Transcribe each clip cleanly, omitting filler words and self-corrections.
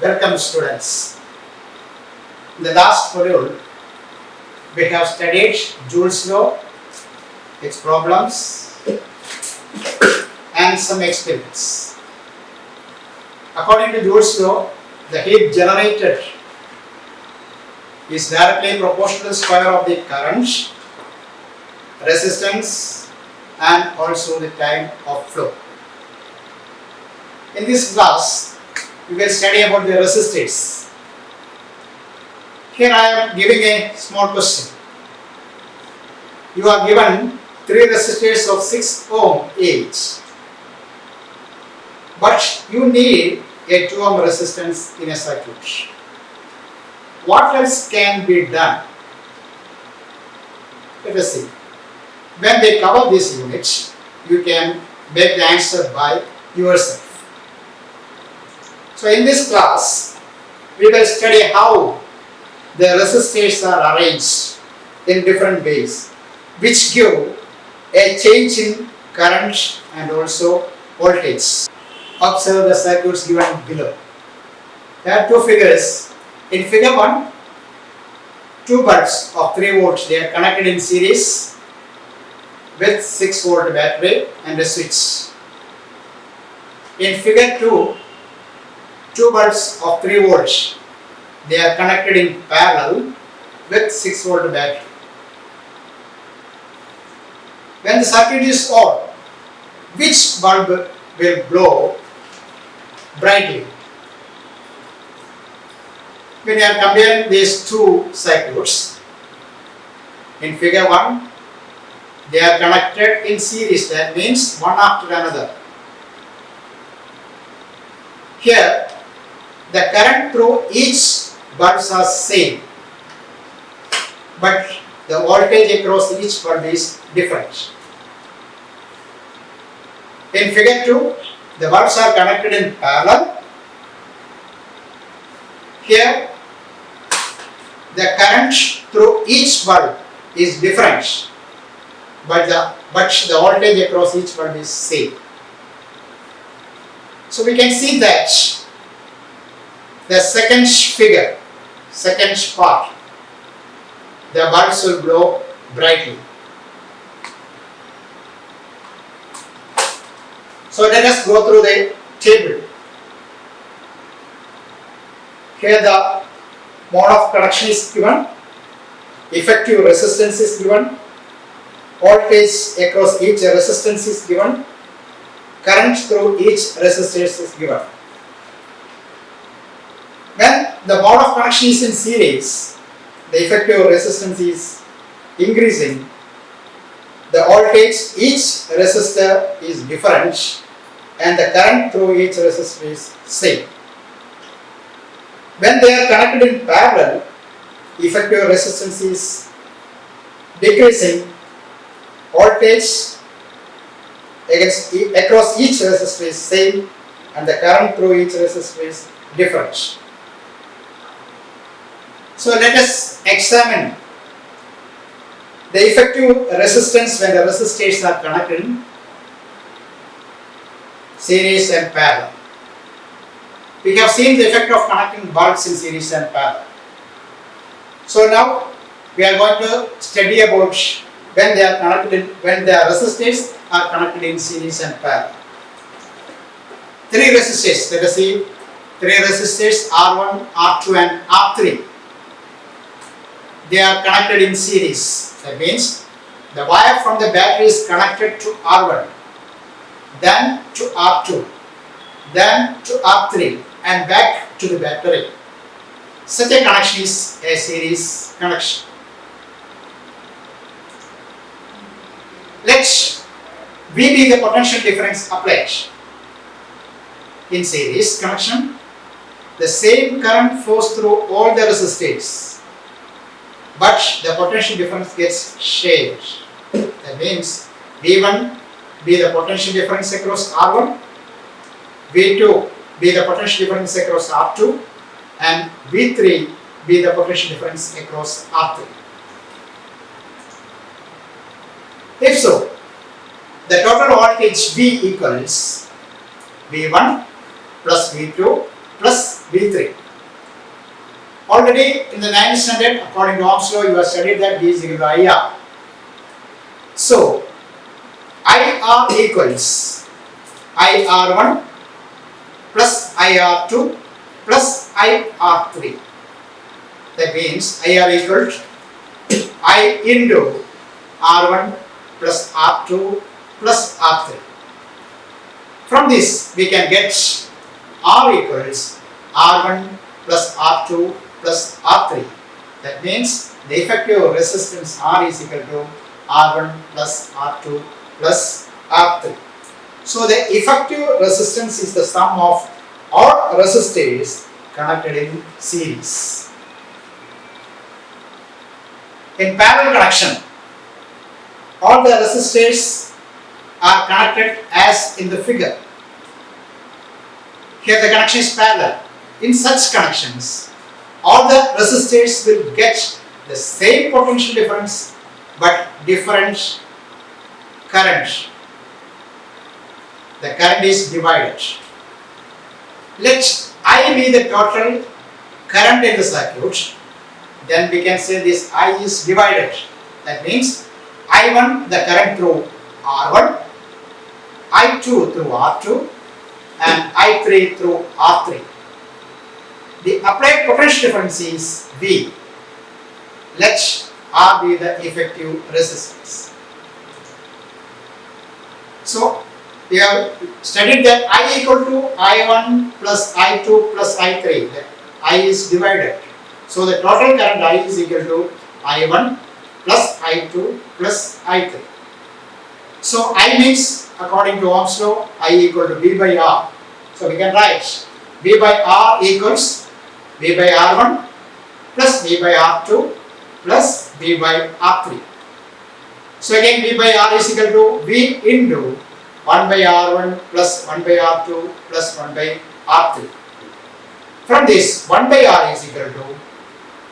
Welcome students. In the last module, we have studied Joule's law, its problems and some experiments. According to Joule's law, the heat generated is directly proportional to the square of the current, resistance and also the time of flow. In this class, we will study about the resistors. Here I am giving a small question. You are given 3 resistors of 6 ohm each, but you need a 2 ohm resistance in a circuit. What else can be done? Let us see. When they cover these units, you can make the answer by yourself. So in this class, we will study how the resistors are arranged in different ways, which give a change in current and also voltage. Observe the circuits given below. There are 2 figures. In figure 1, 2 bulbs of 3 volts, they are connected in series with 6 volt battery and a switch. In figure 2, 2 bulbs of 3 volts, they are connected in parallel with 6 volt battery. When the circuit is on, which bulb will glow brightly? When you are comparing these 2 circuits, in figure 1, they are connected in series, that means one after another. Here, the current through each bulbs are same, but the voltage across each bulb is different. In figure 2, the bulbs are connected in parallel. Here, the current through each bulb is different, but the voltage across each bulb is same. So we can see that the second figure, second part, the bulbs will glow brightly. So let us go through the table. Here the mode of connection is given, effective resistance is given, voltage across each resistance is given, current through each resistor is given. When the mode of connection is in series, the effective resistance is increasing, the voltage each resistor is different and the current through each resistor is same. When they are connected in parallel, effective resistance is decreasing, voltage across each resistor is same and the current through each resistor is different. So let us examine the effective resistance when the resistors are connected in series and parallel. We have seen the effect of connecting bulbs in series and parallel. So now we are going to study about when they are connected when the resistors are connected in series and parallel. 3 resistors, let us see 3 resistors R1, R2 and R3. They are connected in series. That means the wire from the battery is connected to R1, then to R2, then to R3 and back to the battery. Such a connection is a series connection. Let V be the potential difference applied. In series connection, the same current flows through all the resistors, but the potential difference gets shared. That means V1 be the potential difference across R1, V2 be the potential difference across R2 and V3 be the potential difference across R3. If so, the total voltage V equals V1 plus V2 plus V3. Already in the 9th standard, according to Ohm's law, you have studied that V is equal to IR. So, IR equals IR1 plus IR2 plus IR3. That means IR equals I into R1 plus R2 plus R3. From this, we can get R equals R1 plus R2 plus R3. That means the effective resistance R is equal to R1 plus R2 plus R3. So the effective resistance is the sum of all resistors connected in series. In parallel connection, all the resistors are connected as in the figure. Here the connection is parallel. In such connections, all the resistors will get the same potential difference but different current. The current is divided. Let I be the total current in the circuit. Then we can say this I is divided. That means I1 the current through R1, I2 through R2 and I3 through R3. The applied potential difference is V. Let R be the effective resistance. So we have studied that I equal to I1 plus I2 plus I3. That I is divided. So the total current I is equal to I1 plus I2 plus I3. So I means, according to Ohm's law, I equal to V by R. So we can write V by R equals V by R1 plus V by R2 plus V by R3. So again V by R is equal to V into 1 by R1 plus 1 by R2 plus 1 by R3. From this, 1 by R is equal to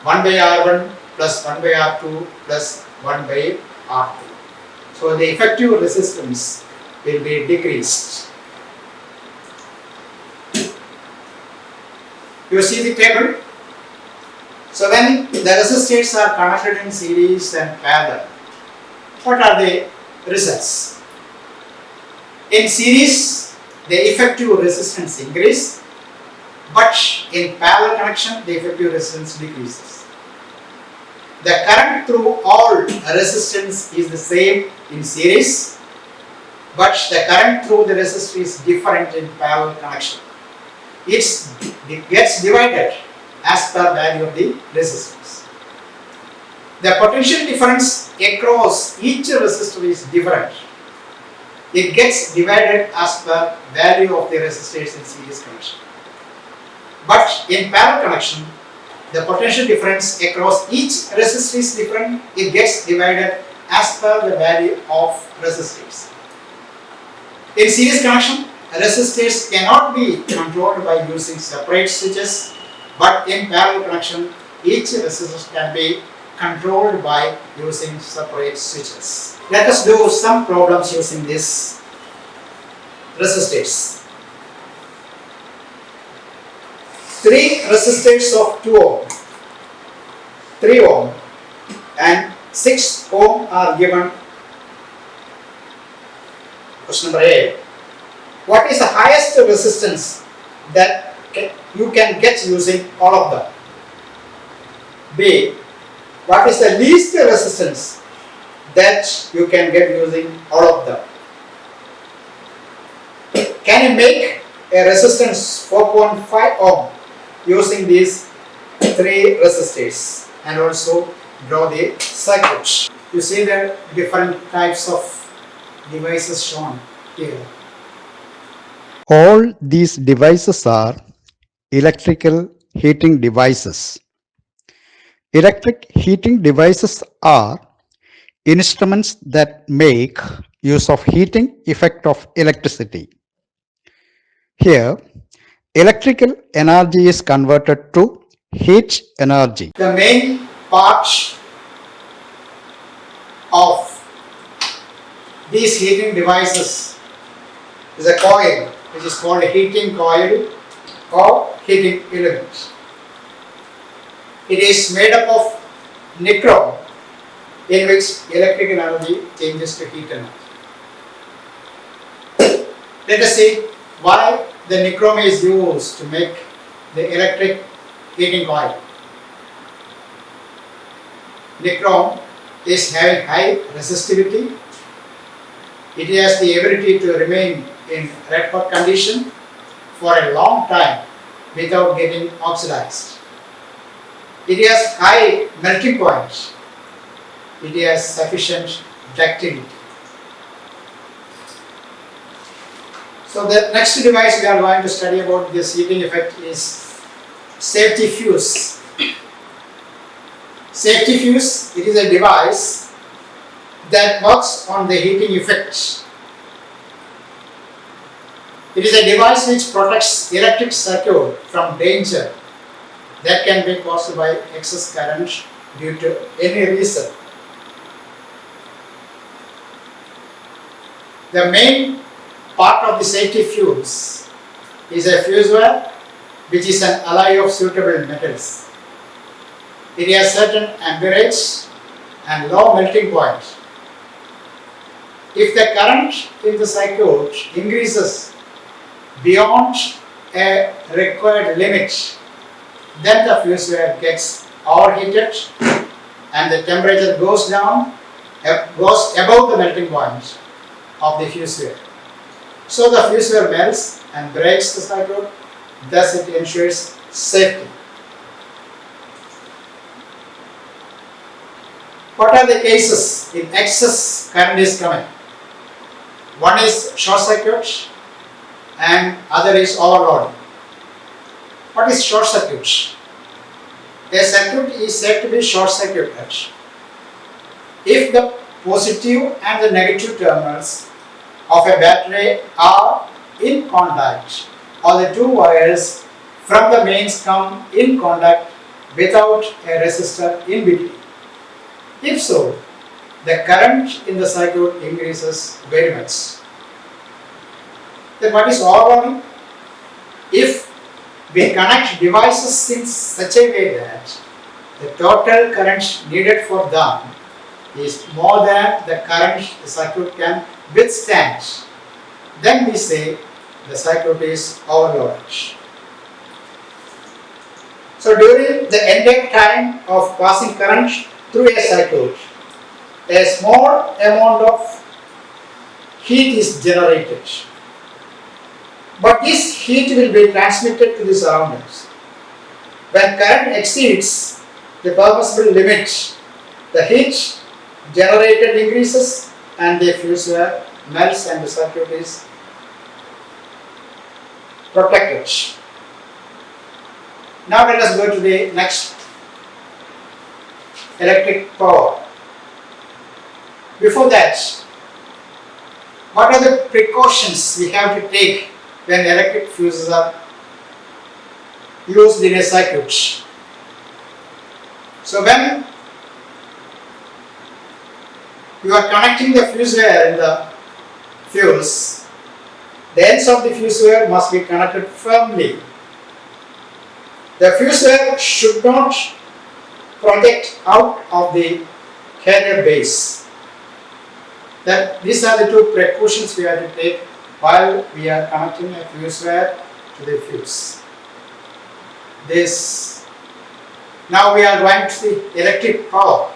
1 by R1 plus 1 by R2 plus 1 by R2. So the effective resistance will be decreased. You see the table? So when the resistors are connected in series and parallel, what are the results? In series, the effective resistance increases, but in parallel connection, the effective resistance decreases. The current through all resistance is the same in series, but the current through the resistor is different in parallel connection. It gets divided as per value of the resistance. The potential difference across each resistor is different. It gets divided as per value of the resistors in series connection. But in parallel connection, the potential difference across each resistor is different. It gets divided as per the value of resistors. In series connection, resistors cannot be controlled by using separate switches, but in parallel connection, each resistor can be controlled by using separate switches. Let us do some problems using these resistors. 3 resistors of 2 ohm, 3 ohm and 6 ohm are given. Question number A. What is the highest resistance that you can get using all of them? B. What is the least resistance that you can get using all of them? Can you make a resistance 4.5 ohm using these 3 resistors and also draw the circuit? You see the different types of devices shown here. All these devices are electrical heating devices. Electric heating devices are instruments that make use of heating effect of electricity. Here, electrical energy is converted to heat energy. The main part of these heating devices is a coil, which is called a heating coil, or heating element. It is made up of nichrome, in which electric energy changes to heat energy. Let us see why the nichrome is used to make the electric heating coil. Nichrome is having high resistivity. It has the ability to remain in red hot condition for a long time without getting oxidized. It has high melting point. It has sufficient ductility. So the next device we are going to study about this heating effect is safety fuse. Safety fuse, it is a device that works on the heating effect. It is a device which protects electric circuit from danger that can be caused by excess current due to any reason. The main part of the safety fuse is a fuse wire, which is an alloy of suitable metals. It has certain amperage and low melting point. If the current in the circuit increases beyond a required limit, then the fuse wire gets overheated and the temperature goes down, goes above the melting point of the fuse wire. So the fuse wire melts and breaks the circuit, thus it ensures safety. What are the cases in excess current is coming? One is short circuit and other is overloading. What is short circuit? A circuit is said to be short circuited if the positive and the negative terminals of a battery are in contact, or the two wires from the mains come in contact without a resistor in between. If so, the current in the circuit increases very much. Then what is overloading? If we connect devices in such a way that the total current needed for them is more than the current the circuit can withstand, then we say the circuit is overloaded. So during the entire time of passing current through a circuit, a small amount of heat is generated. But this heat will be transmitted to the surroundings. When current exceeds the permissible limit, the heat generated increases and the fuse wire melts and the circuit is protected. Now let us go to the next, electric power. Before that, what are the precautions we have to take when electric fuses are used in a circuit? So when you are connecting the fuse wire in the fuse, the ends of the fuse wire must be connected firmly. The fuse wire should not project out of the carrier base. These are the two precautions we have to take while we are connecting a fuse wire to the fuse. Now we are going to the electric power.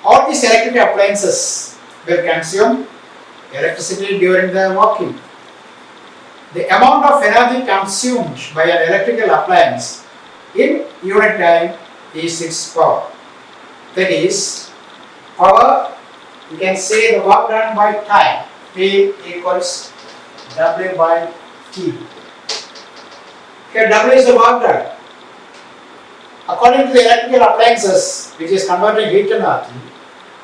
All these electric appliances will consume electricity during their working. The amount of energy consumed by an electrical appliance in unit time is its power. That is, power, you can say the work done by time, P equals W by T. Here W is the work done. According to the electrical appliances, which is converting heat energy,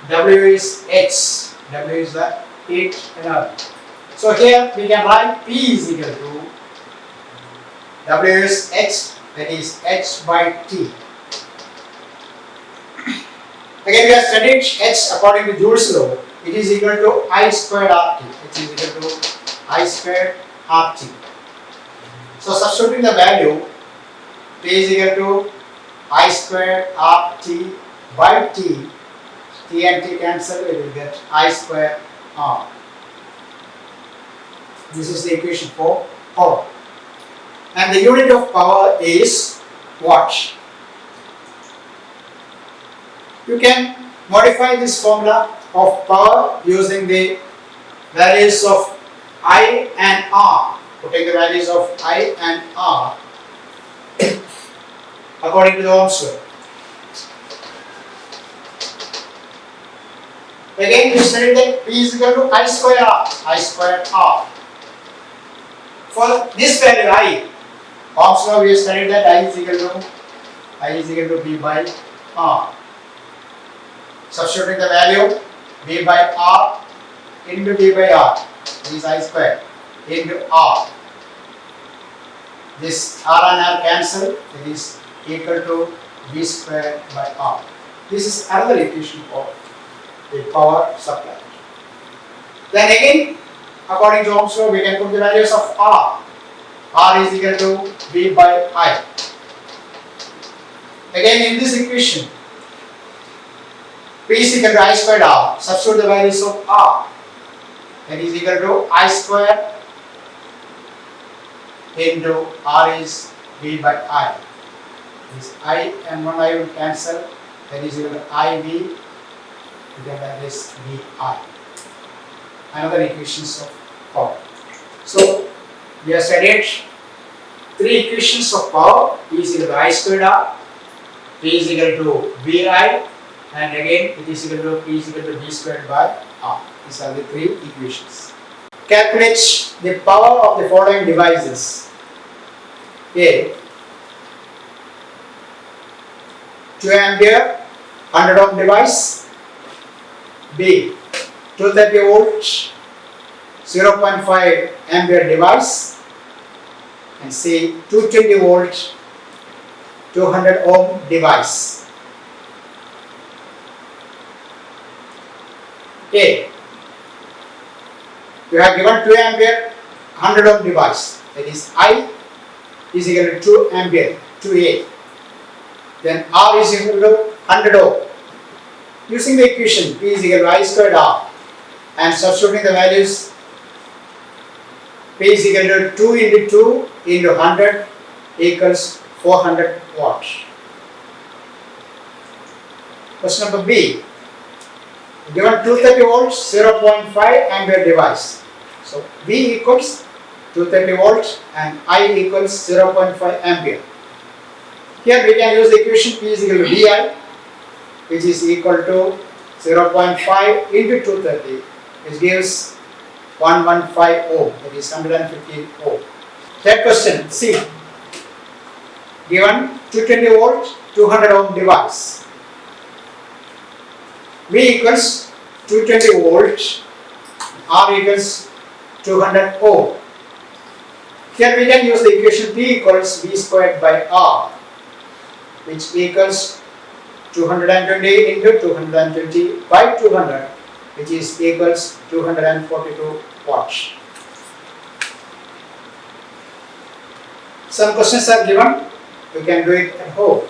W is H. W is the heat energy. So here we can write P is equal to W is H, that is H by T. Again we have studied H according to Joule's law. It is equal to I squared RT. It is equal to I squared RT. So substituting the value T is equal to I squared RT by T. T and T cancel, we will get I square R. This is the equation for power. And the unit of power is watt. You can modify this formula of power using the values of I and R. Putting the values of I and R according to the Ohm's law. Again, we studied that P is equal to I square R. I square R. For this value I, Ohm's law, we studied that I is equal to V by R. Substituting the value V by R into V by R. This is I square into R. This R and R cancel. It is equal to V square by R. This is another equation for the power supply. Then again, according to Ohm's law, we can put the values of R. R is equal to V by I. Again, in this equation, P is equal to I squared R. Substitute the values of R. That is equal to I square into R is V by I. This I and one I will cancel. That is equal to IV. Then that is VI. Another equations of power. So we have studied three equations of power. P is equal to I squared R. P is equal to VI. And again it is equal to P is equal to V squared by R. These are the three equations. Calculate the power of the following devices. A. 2 ampere 100 ohm device. B. 230 volt 0.5 ampere device. And C. 220 volt 200 ohm device. A. You have given 2 ampere 100 ohm device, that is I is equal to 2 ampere, 2A. Then R is equal to 100 ohm. Using the equation P is equal to I squared R and substituting the values, P is equal to 2 into 2 into 100 equals 400 watts. Question number B. Given 230 volts 0.5 ampere device. So V equals 230 volts and I equals 0.5 ampere. Here we can use the equation P is equal to VI, which is equal to 0.5 into 230, which gives 115 ohm, that is 115 ohm. Third question, C. Given 220 volt 200 ohm device. V equals 220 volts, R equals 200 ohm. Here we can use the equation P equals V squared by R, which equals 220 into 220 by 200, which is equals 242 watts. Some questions are given, you can do it at home.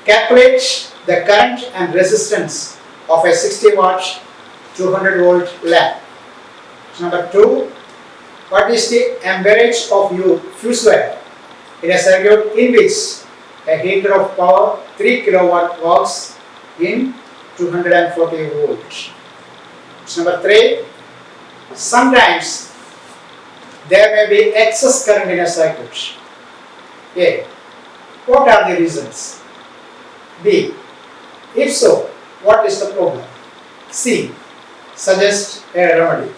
Calculate the current and resistance of a 60 watt 200 volt lamp. Number 2, what is the amperage of fuse wire in a circuit in which a heater of power 3 kilowatt works in 240 volts. Number 3, sometimes there may be excess current in a circuit. A. What are the reasons? B. If so, what is the problem? C. Suggest a remedy.